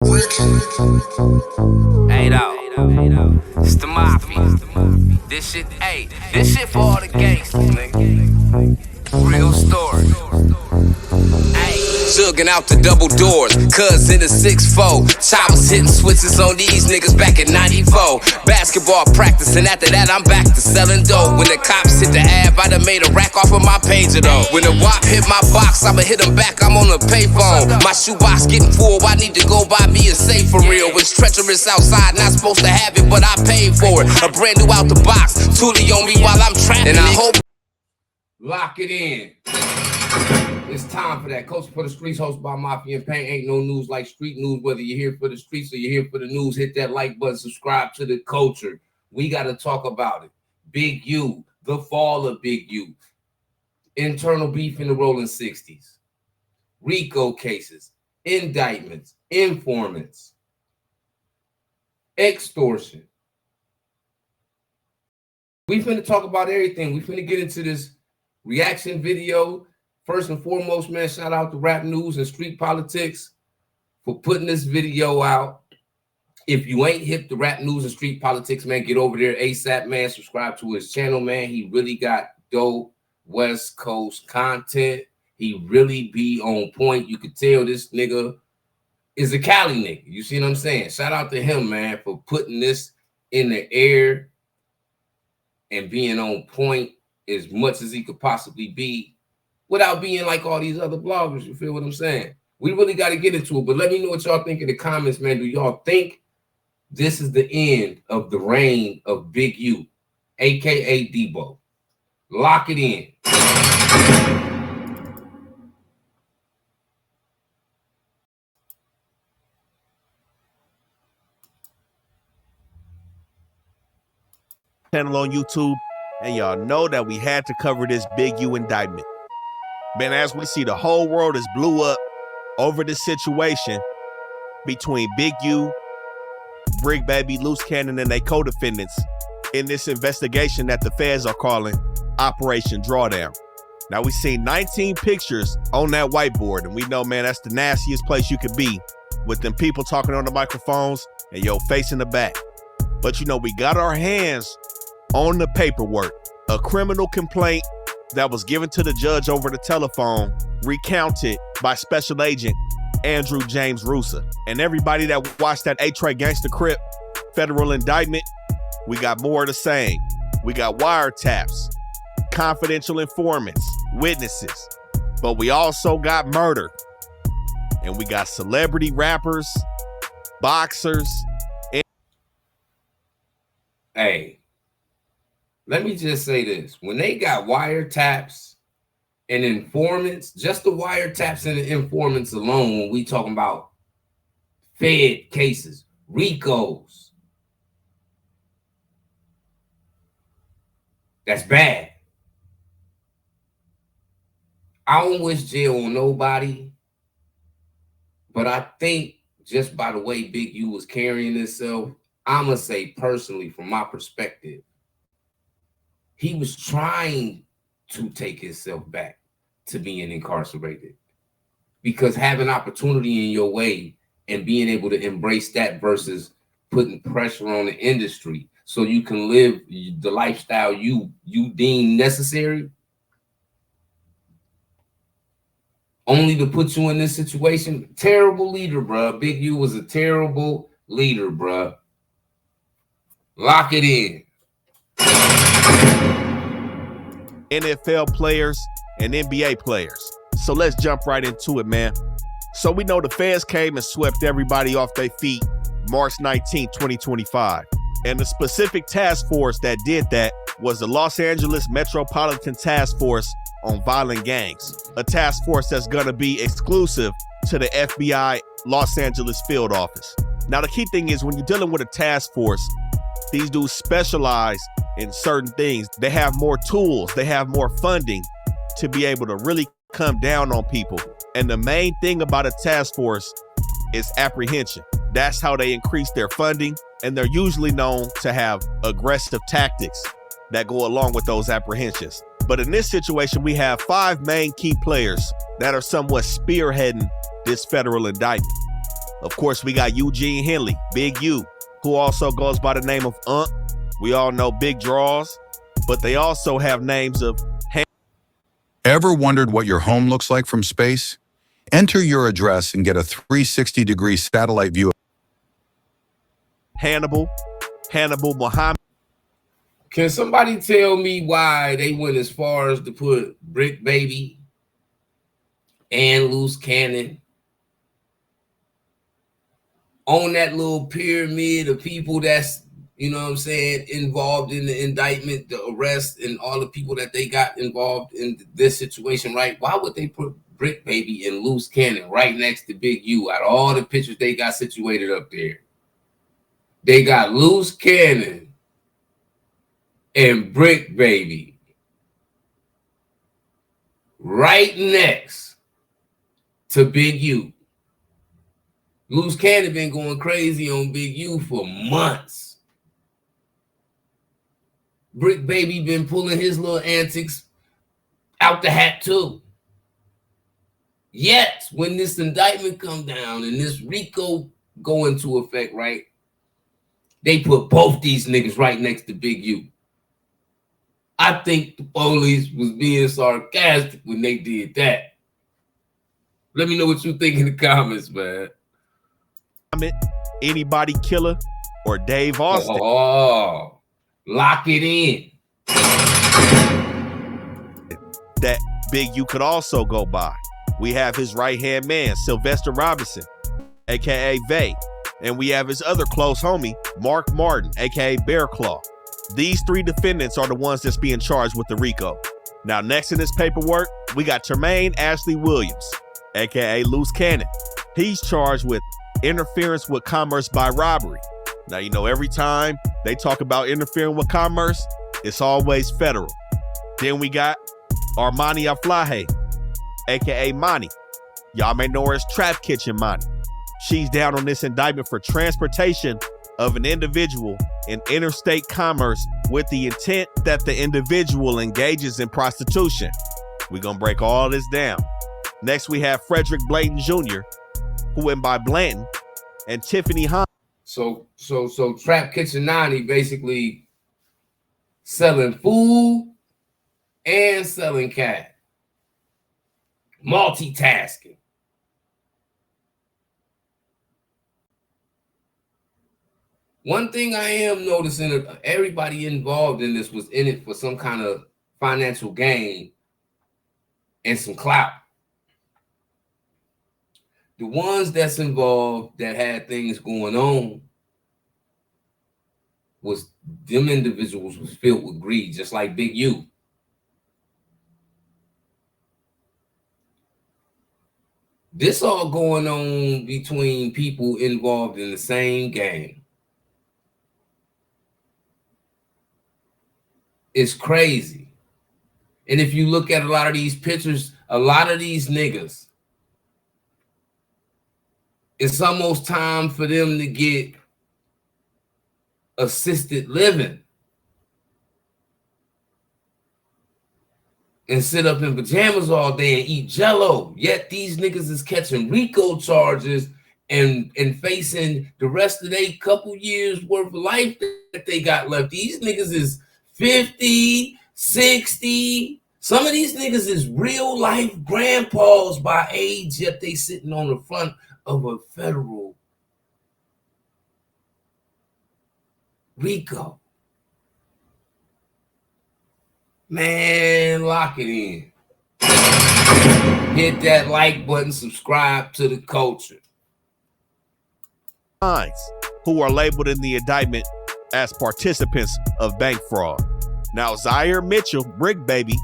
8-0. It's the mafia. This shit for all the gangsters, nigga. Real story. Jugging out the double doors, cuz in the 6'4". Choppers hitting switches on these niggas back in 94. Basketball practice, and after that I'm back to selling dope. When the cops hit the ab, I done made a rack off of my pager though. When the WAP hit my box, I'ma hit them back, I'm on the payphone. My shoebox getting full, I need to go buy me a safe for real. It's treacherous outside, not supposed to have it, but I paid for it. A brand new out the box, Tootie on me while I'm trapping. And I hope. Lock it in. It's time for that. Coach for the Streets, hosted by Mafia and Pain. Ain't no news like street news. Whether you're here for the streets or you're here for the news, hit that like button, subscribe to the culture. We got to talk about it. Big U, the fall of Big U. Internal beef in the Rollin 60s. R.I.C.O cases, indictments, informants, extortion. We finna talk about everything. We finna get into this reaction video. First and foremost, man, shout out to Rap News and Street Politics for putting this video out. If you ain't hip to Rap News and Street Politics, man, get over there ASAP, man. Subscribe to his channel, man. He really got dope West Coast content. He really be on point. You could tell this nigga is a Cali nigga. You see what I'm saying? Shout out to him, man, for putting this in the air and being on point as much as he could possibly be, without being like all these other bloggers. You feel what I'm saying? We really got to get into it, but let me know what y'all think in the comments, man. Do y'all think this is the end of the reign of Big U, a.k.a. Debo? Lock it in. Channel on YouTube, and y'all know that we had to cover this Big U indictment. Man, as we see, the whole world is blew up over this situation between Big U, Brick Baby, Loose Cannon, and their co-defendants in this investigation that the feds are calling Operation Drawdown. Now, we seen 19 pictures on that whiteboard, and we know, man, that's the nastiest place you could be, with them people talking on the microphones and your face in the back. But, you know, we got our hands on the paperwork, a criminal complaint that was given to the judge over the telephone, recounted by Special Agent Andrew James Rusa. And everybody that watched that A-Tray Gangsta Crip federal indictment, we got more of the same. We got wiretaps, confidential informants, witnesses, but we also got murder. And we got celebrity rappers, boxers. Hey. Let me just say this. When they got wiretaps and informants, just the wiretaps and the informants alone, when we talking about Fed cases, R.I.C.Os, that's bad. I don't wish jail on nobody, but I think just by the way Big U was carrying himself, I'm going to say personally, from my perspective, he was trying to take himself back to being incarcerated, because having opportunity in your way and being able to embrace that versus putting pressure on the industry so you can live the lifestyle you deem necessary, only to put you in this situation. Terrible leader, bro. Big U was a terrible leader, bro. Lock it in. NFL players and NBA players. So let's jump right into it, man. So we know the feds came and swept everybody off their feet March 19, 2025. And the specific task force that did that was the Los Angeles Metropolitan Task Force on Violent Gangs, a task force that's going to be exclusive to the FBI Los Angeles field office. Now, the key thing is when you're dealing with a task force, these dudes specialize in certain things. They have more tools, they have more funding to be able to really come down on people. And the main thing about a task force is apprehension. That's how they increase their funding, and they're usually known to have aggressive tactics that go along with those apprehensions. But in this situation, we have 5 main key players that are somewhat spearheading this federal indictment. Of course, we got Eugene Henley, Big U, who also goes by the name of Unc. We all know Big Draws, but they also have names of Ever wondered what your home looks like from space? Enter your address and get a 360-degree satellite view. Hannibal Muhammad. Can somebody tell me why they went as far as to put Brick Baby and Loose Cannon on that little pyramid of people that's, you know what I'm saying, involved in the indictment, the arrest, and all the people that they got involved in this situation, right? Why would they put Brick Baby and Loose Cannon right next to Big U out of all the pictures they got situated up there? They got Loose Cannon and Brick Baby right next to Big U. Loose Cannon been going crazy on Big U for months. Brick Baby been pulling his little antics out the hat too. Yet, when this indictment come down and this RICO go into effect, right, they put both these niggas right next to Big U. I think the police was being sarcastic when they did that. Let me know what you think in the comments, man. Anybody Killer or Dave Austin. Oh, lock it in. That Big U could also go by. We have his right-hand man, Sylvester Robinson, a.k.a. Vay. And we have his other close homie, Mark Martin, a.k.a. Bear Claw. These three defendants are the ones that's being charged with the RICO. Now, next in this paperwork, we got Tremaine Ashley Williams, a.k.a. Loose Cannon. He's charged with interference with commerce by robbery. Now, you know, every time they talk about interfering with commerce, it's always federal. Then we got Armani Aflahe, a.k.a. Monty. Y'all may know her as Trap Kitchen Monty. She's down on this indictment for transportation of an individual in interstate commerce with the intent that the individual engages in prostitution. We're going to break all this down. Next, we have Frederick Blanton Jr., who went by Blanton, and Tiffany Hunt. So Trap Kitchen 90 basically selling food and selling cat. Multitasking. One thing I am noticing, everybody involved in this was in it for some kind of financial gain and some clout. The ones that's involved that had things going on was them individuals was filled with greed, just like Big U. This all going on between people involved in the same game. It's crazy. And if you look at a lot of these pictures, a lot of these niggas, it's almost time for them to get assisted living and sit up in pajamas all day and eat Jell-O. Yet these niggas is catching RICO charges and facing the rest of their couple years worth of life that they got left. These niggas is 50, 60. Some of these niggas is real life grandpas by age, yet they sitting on the front of a federal RICO. Man, lock it in. Hit that like button, subscribe to the culture. Who are labeled in the indictment as participants of bank fraud. Now, Zaire Mitchell, Brick Baby,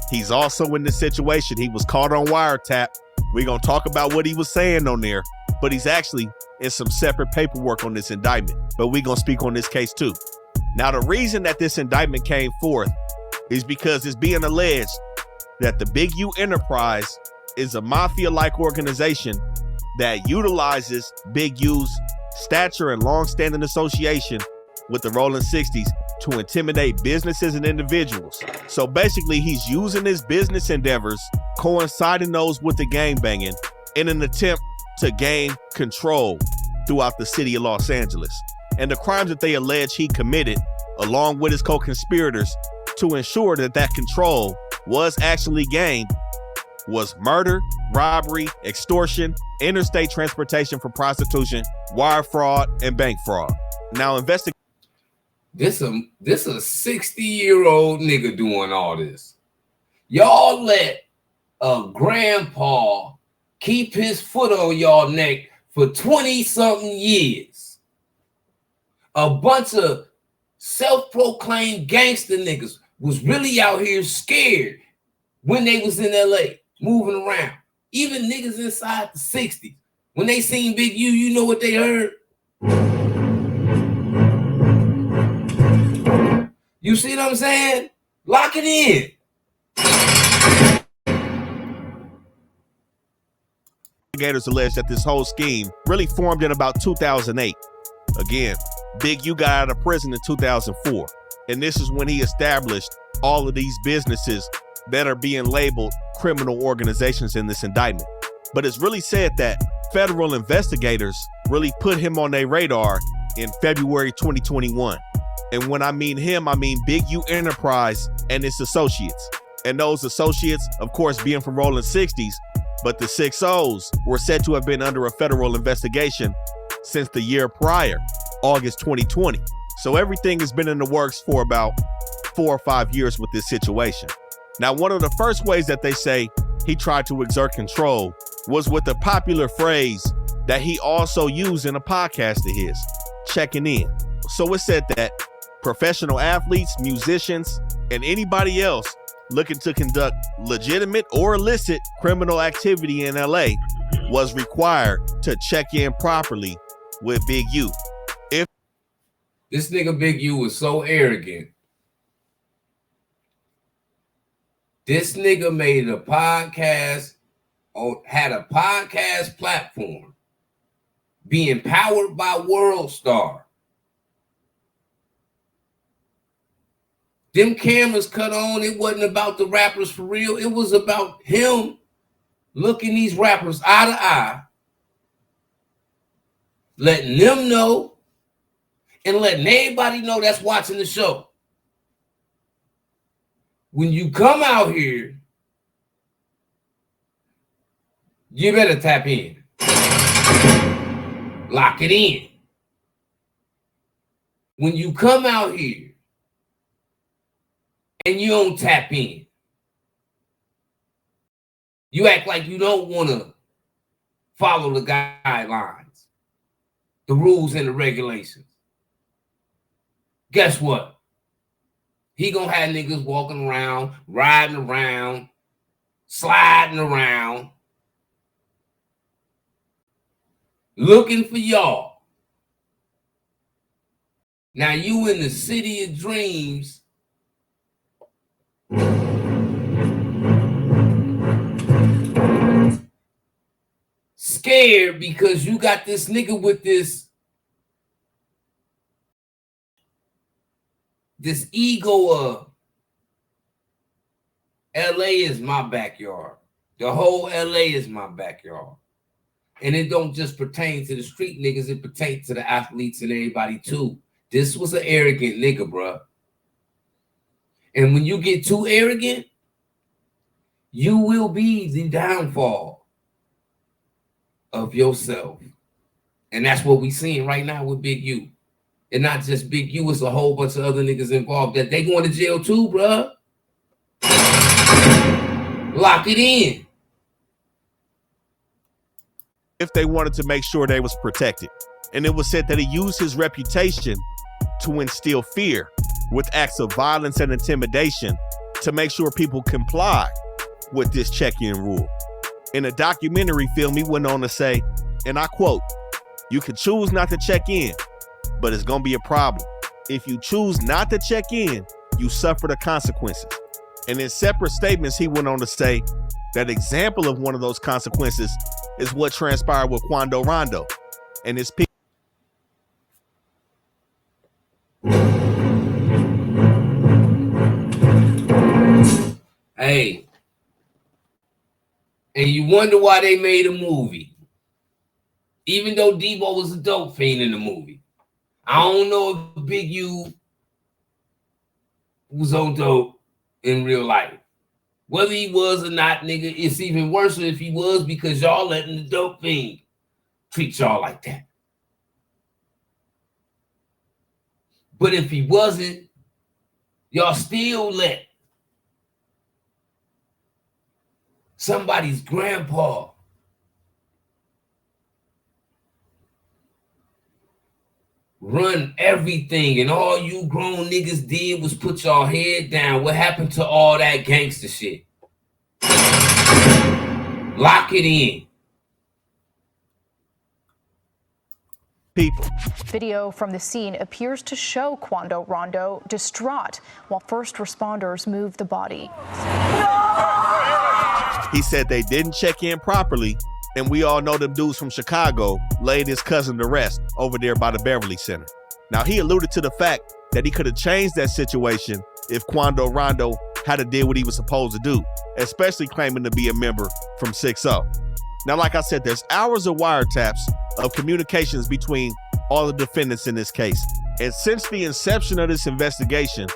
he's also in this situation. He was caught on wiretap. We're going to talk about what he was saying on there, but he's actually in some separate paperwork on this indictment. But we're going to speak on this case too. Now, the reason that this indictment came forth is because it's being alleged that the Big U Enterprise is a mafia-like organization that utilizes Big U's stature and long-standing association with the Rollin 60s to intimidate businesses and individuals. So basically, he's using his business endeavors, coinciding those with the gangbanging, in an attempt to gain control throughout the city of Los Angeles. And the crimes that they allege he committed, along with his co-conspirators, to ensure that that control was actually gained, was murder, robbery, extortion, interstate transportation for prostitution, wire fraud, and bank fraud. Now, This a 60-year-old nigga doing all this. Y'all let a grandpa keep his foot on y'all neck for 20-something years. A bunch of self-proclaimed gangster niggas was really out here scared when they was in LA, moving around. Even niggas inside the 60s. When they seen Big U, you know what they heard? You see what I'm saying? Lock it in. Investigators allege that this whole scheme really formed in about 2008. Again, Big U got out of prison in 2004. And this is when he established all of these businesses that are being labeled criminal organizations in this indictment. But it's really said that federal investigators really put him on their radar in February 2021. And when I mean him, I mean Big U Enterprise and its associates. And those associates, of course, being from Rollin 60s, but the 6-O's were said to have been under a federal investigation since the year prior, August 2020. So everything has been in the works for about 4 or 5 years with this situation. Now, one of the first ways that they say he tried to exert control was with the popular phrase that he also used in a podcast of his, checking in. So it said that professional athletes, musicians, and anybody else looking to conduct legitimate or illicit criminal activity in LA was required to check in properly with Big U. If this nigga Big U was so arrogant, this nigga made a podcast, or had a podcast platform being powered by World Star. Them cameras cut on, it wasn't about the rappers for real. It was about him looking these rappers eye to eye, letting them know, and letting everybody know that's watching the show. When you come out here, you better tap in. Lock it in. When you come out here and you don't tap in, you act like you don't want to follow the guidelines, the rules and the regulations. Guess what? He gonna have niggas walking around, riding around, sliding around, looking for y'all. Now you in the city of dreams, scared because you got this nigga with this ego of LA is my backyard. The whole LA is my backyard. And it don't just pertain to the street niggas, it pertains to the athletes and everybody too. This was an arrogant nigga, bruh. And when you get too arrogant, you will be the downfall of yourself. And that's what we seeing right now with Big U. And not just Big U, it's a whole bunch of other niggas involved that they going to jail too, bruh. Lock it in. if they wanted to make sure they was protected. And it was said that he used his reputation to instill fear with acts of violence and intimidation to make sure people comply with this check-in rule. In a documentary film, he went on to say, and I quote, "You can choose not to check in, but it's gonna be a problem. If you choose not to check in, you suffer the consequences." And in separate statements, he went on to say that example of one of those consequences is what transpired with Quando Rondo and his people. Hey, and you wonder why they made a movie. Even though Debo was a dope fiend in the movie. I don't know if Big U was on dope in real life. Whether he was or not, nigga, it's even worse if he was, because y'all letting the dope fiend treat y'all like that. But if he wasn't, y'all still let somebody's grandpa run everything, and all you grown niggas did was put y'all head down. What happened to all that gangster shit? Lock it in. People. Video from the scene appears to show Quando Rondo distraught while first responders move the body. He said they didn't check in properly, and we all know them dudes from Chicago laid his cousin to rest over there by the Beverly Center. Now, he alluded to the fact that he could have changed that situation if Quando Rondo had to did what he was supposed to do, especially claiming to be a member from 6-0. Now, like I said, there's hours of wiretaps of communications between all the defendants in this case. And since the inception of this investigation,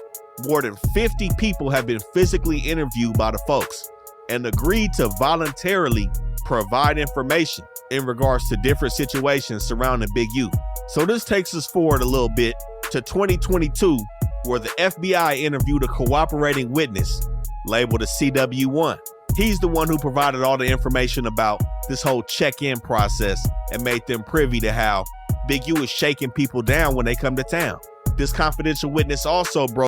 more than 50 people have been physically interviewed by the folks and agreed to voluntarily provide information in regards to different situations surrounding Big U. So this takes us forward a little bit to 2022, where the FBI interviewed a cooperating witness labeled a CW1. He's the one who provided all the information about this whole check-in process and made them privy to how Big U is shaking people down when they come to town. This confidential witness also broke.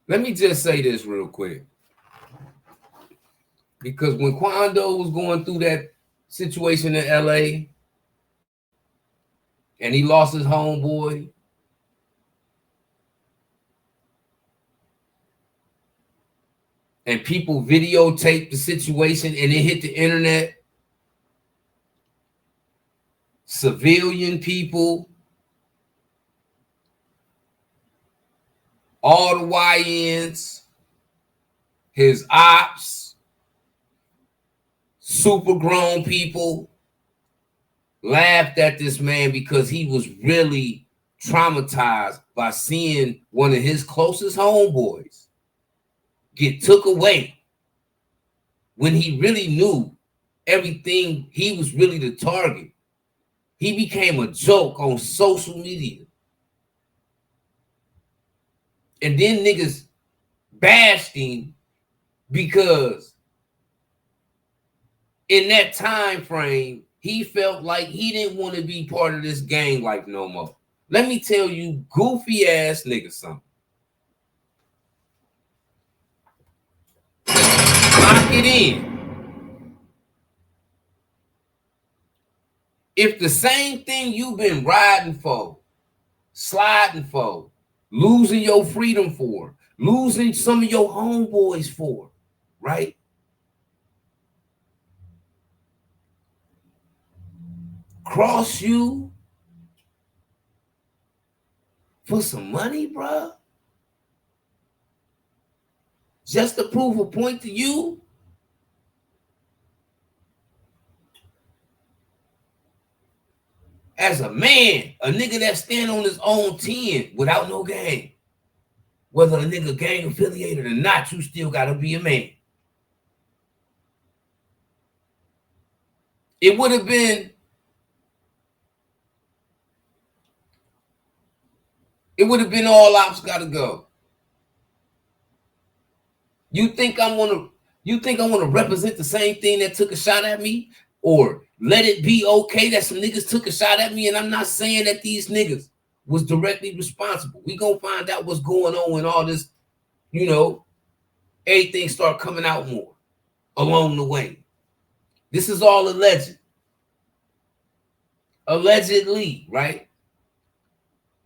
Let me just say this real quick. Because when Quando was going through that situation in LA and he lost his homeboy, and people videotaped the situation and it hit the internet, civilian people, all the YNs, his ops, super grown people laughed at this man because he was really traumatized by seeing one of his closest homeboys get took away when he really knew everything. He was really the target. He became a joke on social media. And then niggas bashed him because in that time frame, he felt like he didn't want to be part of this gang life no more. Let me tell you, goofy ass niggas something. Lock it in. If the same thing you've been riding for, sliding for, losing your freedom for, losing some of your homeboys for, right? Cross you for some money, bruh? Just to prove a point to you? As a man, a nigga that stand on his own 10 without no gang, whether a nigga gang affiliated or not, you still gotta be a man. It would have been all ops gotta go. You think I want to represent the same thing that took a shot at me? Or let it be okay that some niggas took a shot at me? And I'm not saying that these niggas was directly responsible. We gonna find out what's going on when all this, everything start coming out more along the way. This is all alleged. Allegedly, right?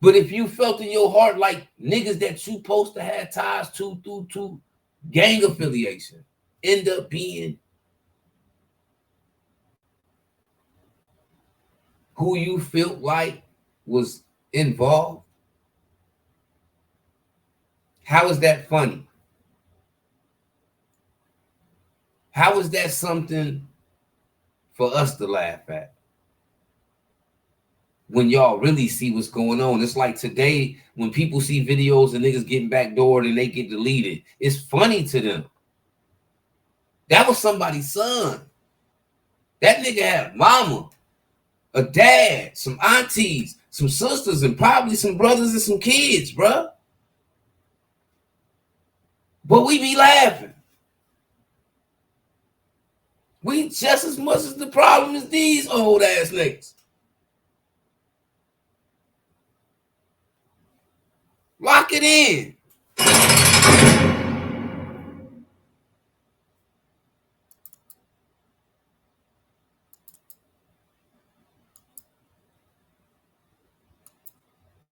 But if you felt in your heart like niggas that you supposed to have ties to through gang affiliation end up being who you felt like was involved, how is that funny? How is that something for us to laugh at? When y'all really see what's going on. It's like today, when people see videos of niggas getting backdoored and they get deleted, it's funny to them. That was somebody's son. That nigga had mama, a dad, some aunties, some sisters, and probably some brothers and some kids, bruh. But we be laughing. We just as much as the problem as these old ass niggas. Lock it in.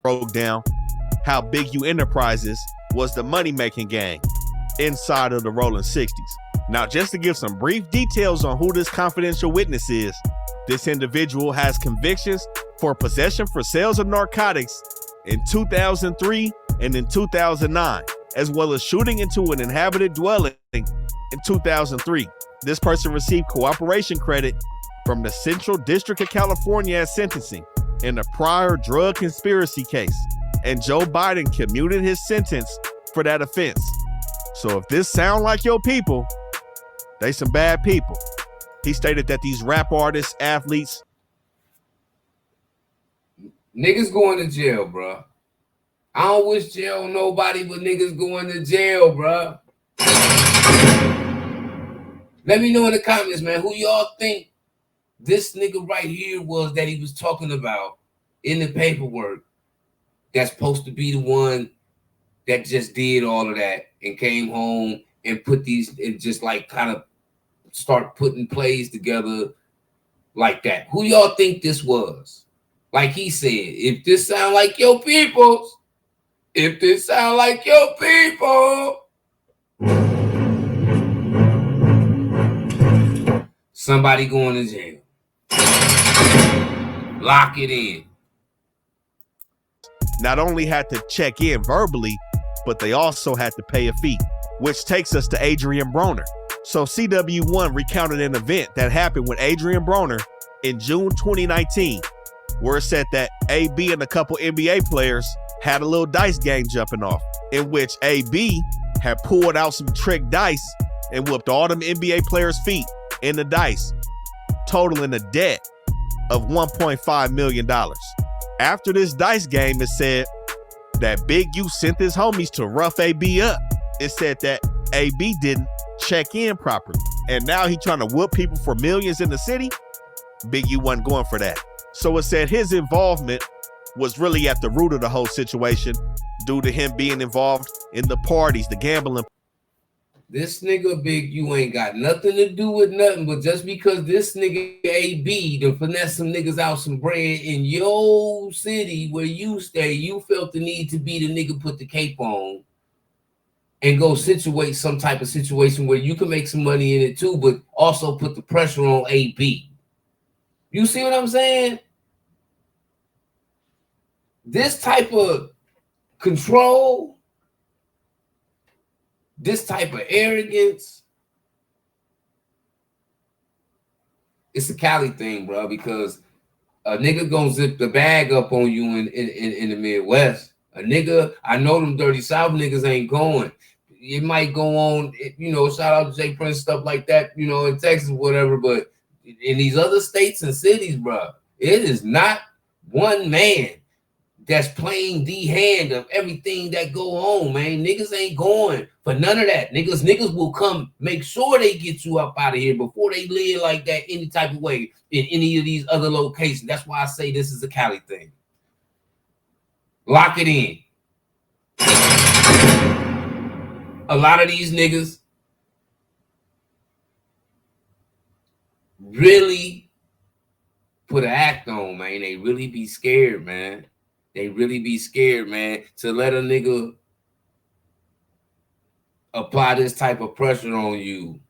Broke down how Big U Enterprises was the money-making gang inside of the Rollin 60s. Now, just to give some brief details on who this confidential witness is, this individual has convictions for possession for sales of narcotics in 2003 and in 2009, as well as shooting into an inhabited dwelling in 2003. This person received cooperation credit from the Central District of California at sentencing in a prior drug conspiracy case, and Joe Biden commuted his sentence for that offense. So if this sound like your people, they some bad people. He stated that these rap artists, athletes, niggas going to jail, bro. I don't wish jail on nobody but niggas going to jail, bro. Let me know in the comments, man, who y'all think this nigga right here was that he was talking about in the paperwork that's supposed to be the one that just did all of that and came home and put these and just like kind of start putting plays together like that. Who y'all think this was? Like he said, if this sound like your peoples, if this sound like your people, somebody going to jail. Lock it in. not only had to check in verbally, but they also had to pay a fee, which takes us to Adrian Broner. So CW1 recounted an event that happened with Adrian Broner in June 2019, where it said that AB and a couple NBA players had a little dice game jumping off, in which AB had pulled out some trick dice and whooped all them NBA players' feet in the dice, totaling a debt of $1.5 million. After this dice game, it said that Big U sent his homies to rough AB up. It said that AB didn't check in properly, and now he trying to whoop people for millions in the city. Big U wasn't going for that. So it said his involvement was really at the root of the whole situation due to him being involved in the parties, the gambling. This nigga Big U ain't got nothing to do with nothing, but just because this nigga AB to finesse some niggas out some bread in your city where you stay, you felt the need to be the nigga put the cape on and go situate some type of situation where you can make some money in it too, but also put the pressure on AB. You see what I'm saying? This type of control, this type of arrogance, it's a Cali thing, bro, because a nigga gonna zip the bag up on you in the Midwest. A nigga, I know them dirty South niggas ain't going. It might go on, you know, shout out to Jay Prince, stuff like that, you know, in Texas, whatever, but in these other states and cities, bro, it is not one man that's playing the hand of everything that go on, man. Niggas ain't going for none of that. Niggas will come make sure they get you up out of here before they live like that any type of way in any of these other locations. That's why I say this is a Cali thing. Lock it in. A lot of these niggas really put an act on, man. They really be scared, man. They really be scared, man, to let a nigga apply this type of pressure on you.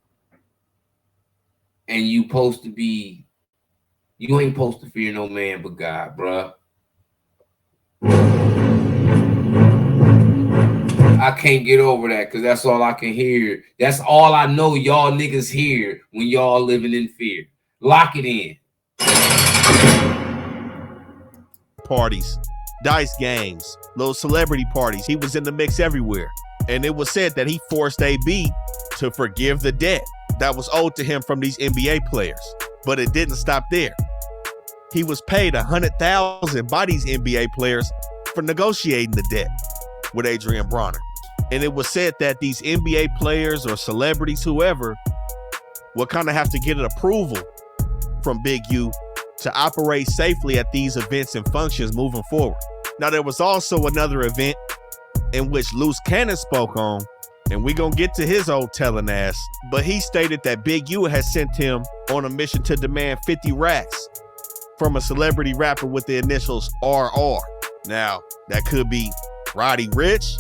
And you supposed to be, you ain't supposed to fear no man but God, bruh. I can't get over that because that's all I can hear. That's all I know y'all niggas hear when y'all living in fear. Lock it in. Parties, dice games, little celebrity parties. He was in the mix everywhere. And it was said that he forced AB to forgive the debt that was owed to him from these NBA players. But it didn't stop there. He was paid $100,000 by these NBA players for negotiating the debt with Adrian Bronner. And it was said that these NBA players or celebrities, whoever, will kind of have to get an approval from Big U to operate safely at these events and functions moving forward. Now, there was also another event in which Loose Cannon spoke on, and we're going to get to his old telling ass, but he stated that Big U has sent him on a mission to demand 50 racks from a celebrity rapper with the initials RR. Now, that could be Roddy Ricch,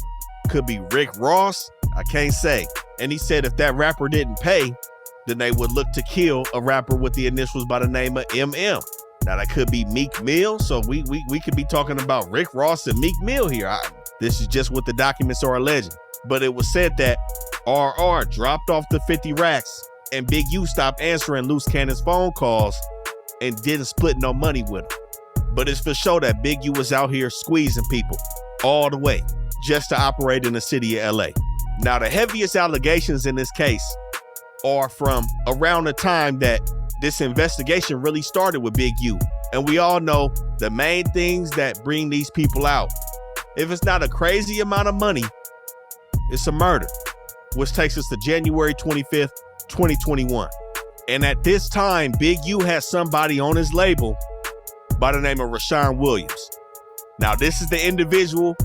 could be Rick Ross, I can't say. And he said if that rapper didn't pay, then they would look to kill a rapper with the initials by the name of MM. Now, that could be Meek Mill, so we could be talking about Rick Ross and Meek Mill here. This is just what the documents are alleging. But it was said that RR dropped off the 50 racks and Big U stopped answering Loose Cannon's phone calls and didn't split no money with him. But it's for sure that Big U was out here squeezing people all the way just to operate in the city of LA. Now, the heaviest allegations in this case are from around the time that this investigation really started with Big U. And we all know the main things that bring these people out. If it's not a crazy amount of money, it's a murder, which takes us to January 25th, 2021. And at this time, Big U has somebody on his label by the name of Rashawn Williams. Now, this is the individual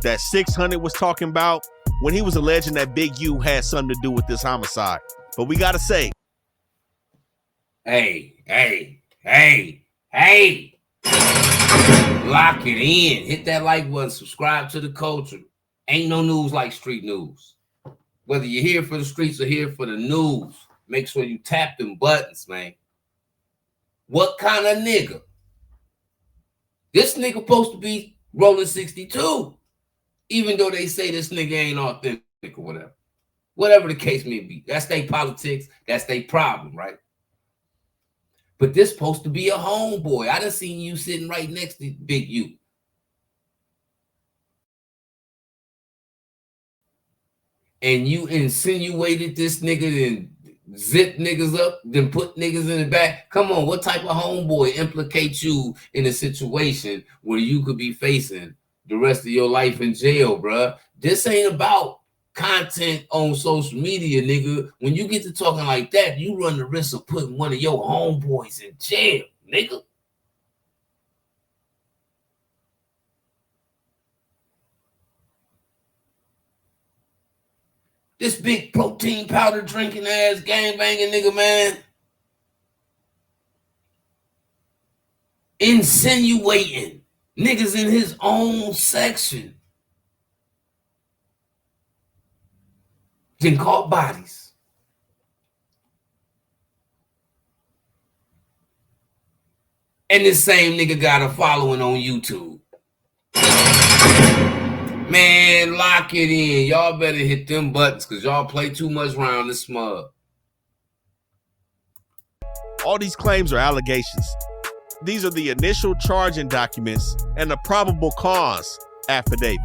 that 600 was talking about when he was alleging that Big U had something to do with this homicide. But we got to say, hey, lock it in. Hit that like button. Subscribe to the culture. Ain't no news like street news. Whether you're here for the streets or here for the news, make sure you tap them buttons, man. What kind of nigga? This nigga supposed to be rolling 62, even though they say this nigga ain't authentic or whatever. Whatever the case may be. That's their politics. That's their problem, right? But this supposed to be a homeboy. I done seen you sitting right next to Big U. And you insinuated this nigga and zip niggas up, then put niggas in the back. Come on, what type of homeboy implicates you in a situation where you could be facing the rest of your life in jail, bruh? This ain't about content on social media, nigga. When you get to talking like that, you run the risk of putting one of your homeboys in jail, nigga. This big protein powder drinking ass gang banging nigga, man, insinuating niggas in his own section, then caught bodies. And this same nigga got a following on YouTube. Man, lock it in. Y'all better hit them buttons because y'all play too much around this smug. all these claims are allegations. These are the initial charging documents and the probable cause affidavit.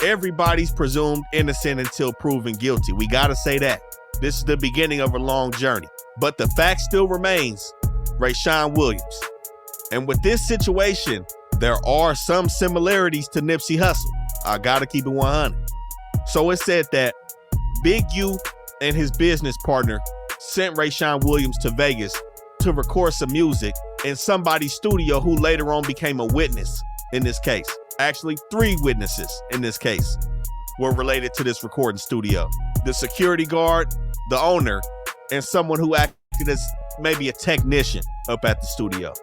Everybody's presumed innocent until proven guilty. We gotta say that. This is the beginning of a long journey. But the fact still remains, Rashawn Williams. And with this situation, there are some similarities to Nipsey Hussle. I gotta keep it 100. So it said that Big U and his business partner sent Rashawn Williams to Vegas to record some music in somebody's studio who later on became a witness in this case. Actually, 3 witnesses in this case were related to this recording studio. The security guard, the owner, and someone who acted as maybe a technician up at the studio.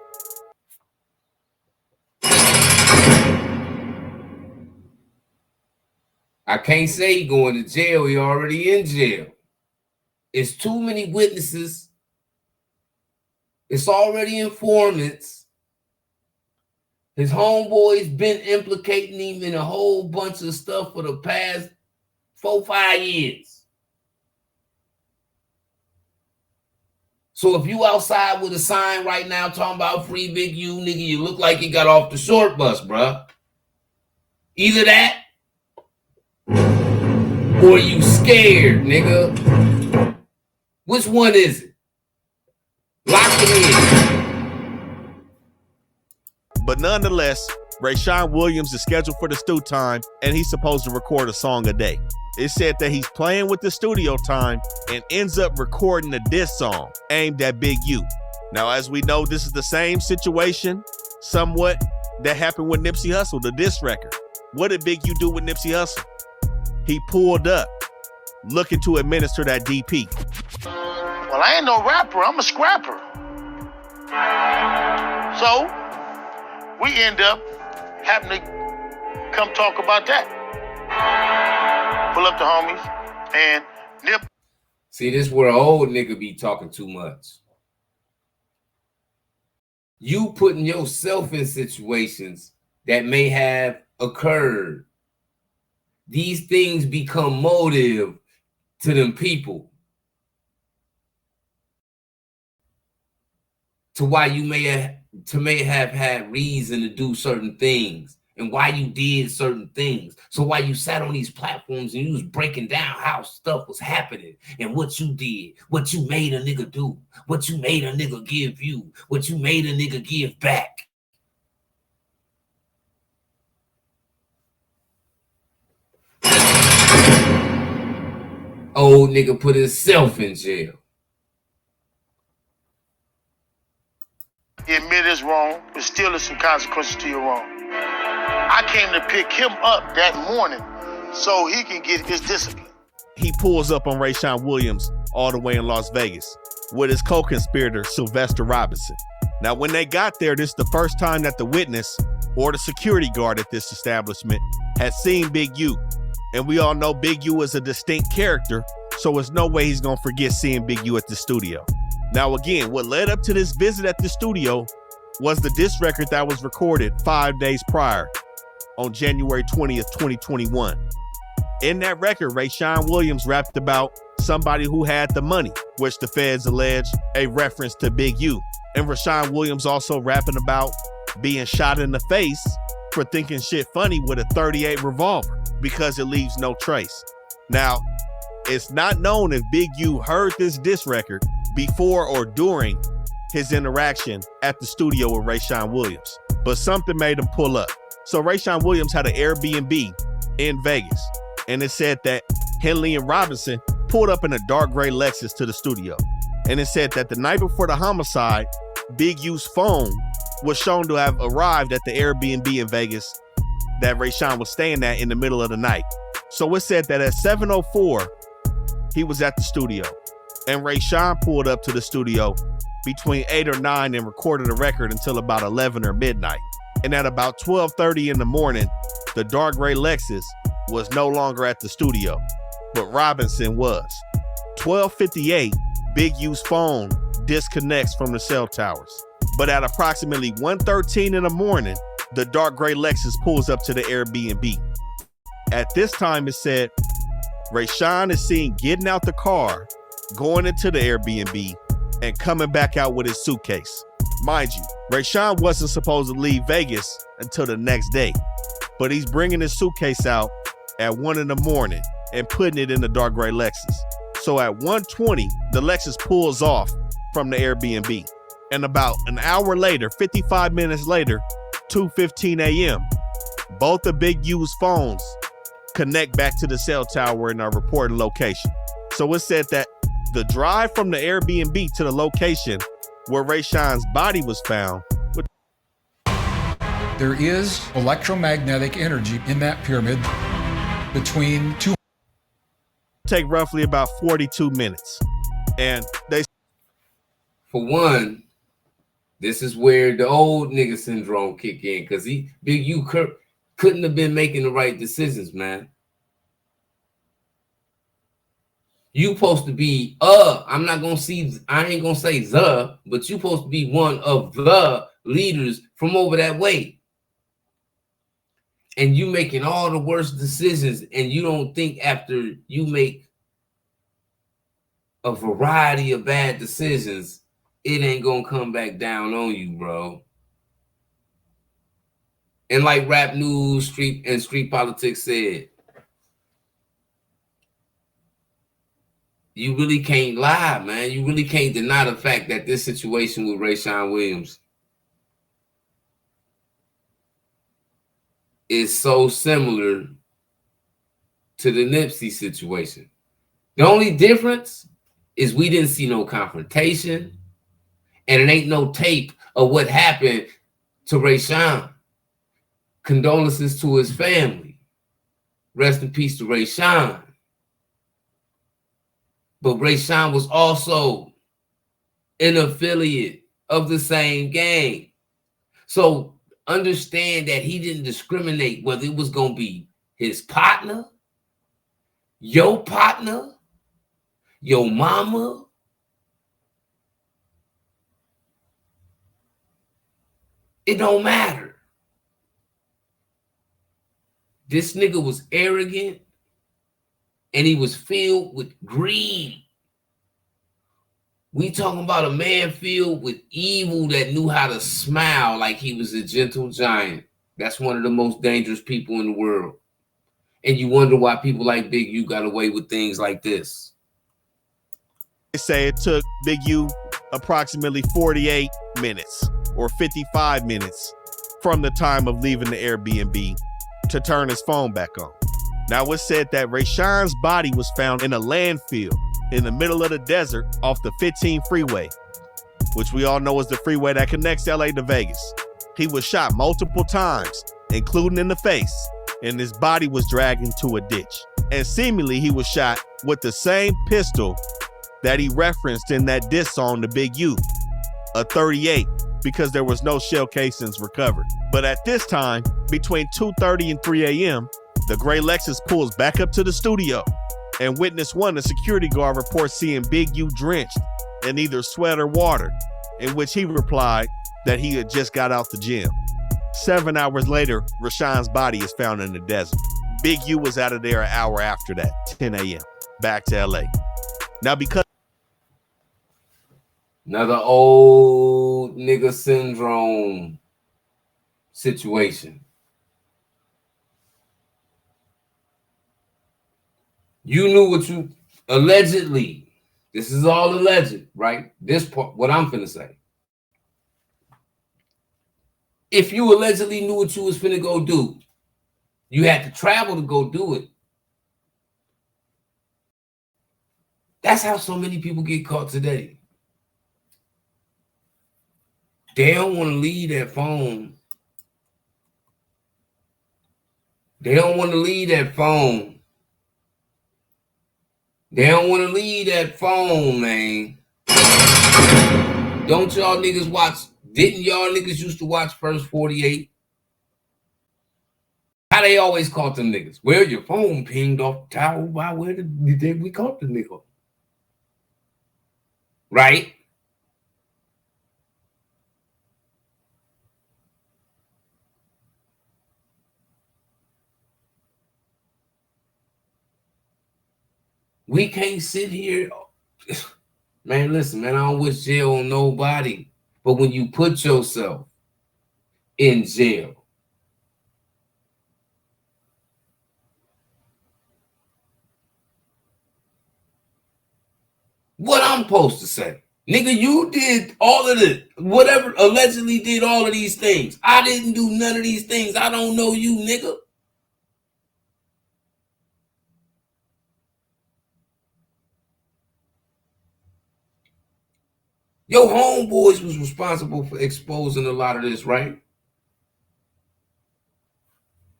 I can't say he going to jail. He already in jail. It's too many witnesses. It's already informants. His homeboy's been implicating him in a whole bunch of stuff for the past 4, 5 years. So if you outside with a sign right now talking about free Big U, nigga, you look like you got off the short bus, bruh. Either that or you scared, nigga. Which one is it? Lock them in. But nonetheless, Rayshawn Williams is scheduled for the stew time, and he's supposed to record a song a day. It said that he's playing with the studio time and ends up recording a diss song aimed at Big U. Now, as we know, this is the same situation somewhat that happened with Nipsey Hussle, the diss record. What did Big U do with Nipsey Hussle? He pulled up looking to administer that DP. Well, I ain't no rapper, I'm a scrapper. So we end up having to come talk about that. Pull up the homies and Nip. See, this where an old nigga be talking too much. You putting yourself in situations that may have occurred. These things become motive to them people. To why you may have had reason to do certain things and why you did certain things. So why you sat on these platforms and you was breaking down how stuff was happening and what you did, what you made a nigga do, what you made a nigga give you, what you made a nigga give back. Old nigga put himself in jail. He admitted it's wrong, but still there's some consequences to your wrong. I came to pick him up that morning so he can get his discipline. He pulls up on Rayshawn Williams all the way in Las Vegas with his co-conspirator, Sylvester Robinson. Now, when they got there, this is the first time that the witness or the security guard at this establishment had seen Big U. And we all know Big U is a distinct character, so there's no way he's gonna forget seeing Big U at the studio. Now, again, what led up to this visit at the studio was the diss record that was recorded 5 days prior on January 20th, 2021. In that record, Rayshawn Williams rapped about somebody who had the money, which the feds allege a reference to Big U. And Rayshawn Williams also rapping about being shot in the face for thinking shit funny with a .38 revolver because it leaves no trace. Now, it's not known if Big U heard this diss record before or during his interaction at the studio with Rayshawn Williams, but something made him pull up. So Rayshawn Williams had an Airbnb in Vegas, and it said that Henley and Robinson pulled up in a dark gray Lexus to the studio. And it said that the night before the homicide, Big U's phone was shown to have arrived at the Airbnb in Vegas that Rayshawn was staying at in the middle of the night. So it said that at 7:04, he was at the studio, and Rayshawn pulled up to the studio between 8 or 9 and recorded a record until about 11 or midnight. And at about 12:30 in the morning, the dark gray Lexus was no longer at the studio, but Robinson was. 12:58, Big U's phone disconnects from the cell towers. But at approximately 1:13 in the morning, the dark gray Lexus pulls up to the Airbnb. At this time, it said Rayshawn is seen getting out the car, going into the Airbnb, and coming back out with his suitcase. Mind you, Rayshawn wasn't supposed to leave Vegas until the next day, but he's bringing his suitcase out at 1 in the morning and putting it in the dark gray Lexus. So at 1:20, the Lexus pulls off from the Airbnb. And about an hour later, 55 minutes later, 2:15 a.m., both of Big U's phones connect back to the cell tower in our reported location. So it said that the drive from the Airbnb to the location where Rayshawn's body was found. There is electromagnetic energy in that pyramid between two. Take roughly about 42 minutes. And they. For one, this is where the old nigga syndrome kick in, because Big U couldn't have been making the right decisions, man. You supposed to be I ain't gonna say the, but you supposed to be one of the leaders from over that way. and you making all the worst decisions, and you don't think after you make a variety of bad decisions, it ain't gonna come back down on you, bro. And like Rap News, Street Politics said, you really can't lie, man. You really can't deny the fact that this situation with Rayshawn Williams is so similar to the Nipsey situation. The only difference is we didn't see no confrontation, and it ain't no tape of what happened to Rayshawn. Condolences to his family. Rest in peace to Rayshawn. But Rayshawn was also an affiliate of the same gang. So understand that he didn't discriminate whether it was going to be his partner, your mama. It don't matter. This nigga was arrogant, and he was filled with greed. We talking about a man filled with evil that knew how to smile like he was a gentle giant. That's one of the most dangerous people in the world. And you wonder why people like Big U got away with things like this. They say it took Big U approximately 48 minutes or 55 minutes from the time of leaving the Airbnb to turn his phone back on. Now, it's said that Rayshawn's body was found in a landfill in the middle of the desert off the 15 freeway, which we all know is the freeway that connects LA to Vegas. He was shot multiple times, including in the face, and his body was dragged into a ditch. And seemingly he was shot with the same pistol that he referenced in that diss song to Big U, a .38, because there was no shell casings recovered. But at this time, between 2:30 and 3 a.m., the gray Lexus pulls back up to the studio, and witness one, a security guard, reports seeing Big U drenched in either sweat or water, in which he replied that he had just got out the gym. 7 hours later, Rashawn's body is found in the desert. Big U was out of there an hour after that, 10 a.m., back to LA. Now, because another old nigga syndrome situation. You knew what you allegedly, this is all alleged, right? This part, what I'm finna say. If you allegedly knew what you was finna go do, you had to travel to go do it. That's how so many people get caught today. They don't want to leave that phone. They don't want to leave that phone. They don't want to leave that phone, man. Don't y'all niggas watch? Didn't y'all niggas used to watch First 48? How they always caught them niggas? Where your phone pinged off the tower? By where did we caught the nigga? Right? We can't sit here. Man, listen, man, I don't wish jail on nobody. But when you put yourself in jail, what I'm supposed to say? Nigga, you did all of this. Whatever, allegedly did all of these things. I didn't do none of these things. I don't know you, nigga. Your homeboys was responsible for exposing a lot of this, right?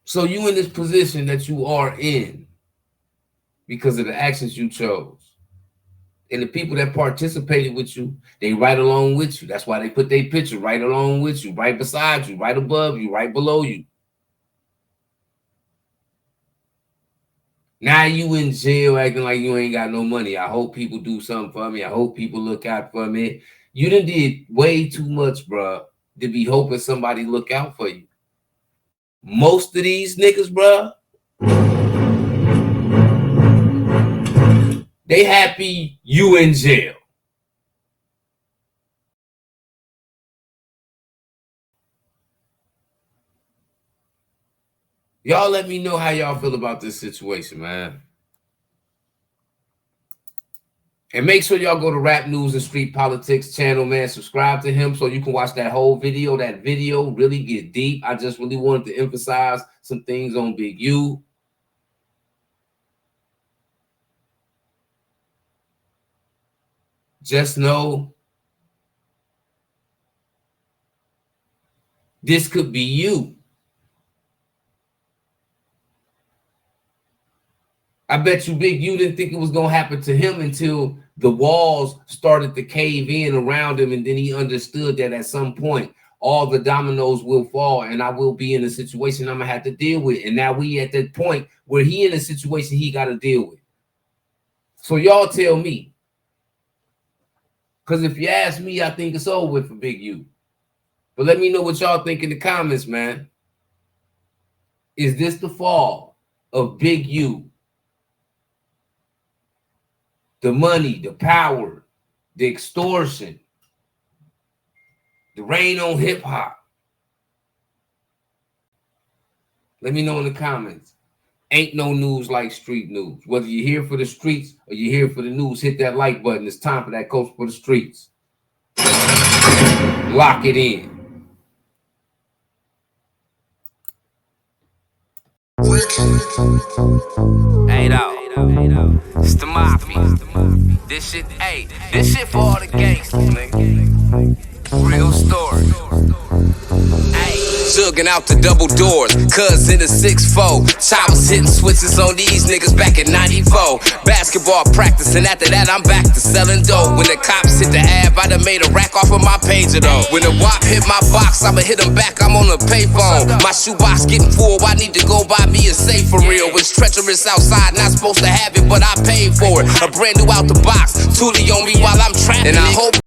So you in this position that you are in because of the actions you chose. And the people that participated with you, they right along with you. That's why they put their picture right along with you, right beside you, right above you, right below you. Now you in jail acting like you ain't got no money. I hope people do something for me. I hope people look out for me. You done did way too much, bro, to be hoping somebody look out for you. most of these niggas, bruh, they happy you in jail. Y'all let me know how y'all feel about this situation, man. And make sure y'all go to Rap News and Street Politics channel, man. Subscribe to him so you can watch that whole video. That video really get deep. I just really wanted to emphasize some things on Big U. Just know this could be you. I bet you Big U didn't think it was going to happen to him until the walls started to cave in around him. And then he understood that at some point, all the dominoes will fall and I will be in a situation I'm going to have to deal with. And now we at that point where he in a situation he got to deal with. So y'all tell me. Because if you ask me, I think it's over with for Big U. But let me know what y'all think in the comments, man. Is this the fall of Big U? The money, the power, the extortion, the rain on hip hop. Let me know in the comments. Ain't no news like street news. Whether you're here for the streets or you're here for the news, hit that like button. It's time for that Coach for the Streets. Lock it in. Hey, it's the mafia. This shit for all the gangsters, nigga. Real story. Hey, jugging out the double doors, cuz in the 6'4". Choppers hitting switches on these niggas back in 94. Basketball practice, and after that I'm back to selling dope. When the cops hit the ab, I done made a rack off of my pager though. When the WAP hit my box, I'ma hit them back, I'm on the payphone. My shoebox getting full, I need to go buy me a safe for real. It's treacherous outside, not supposed to have it, but I paid for it. A brand new out the box, Tootie on me while I'm trapping. And I hope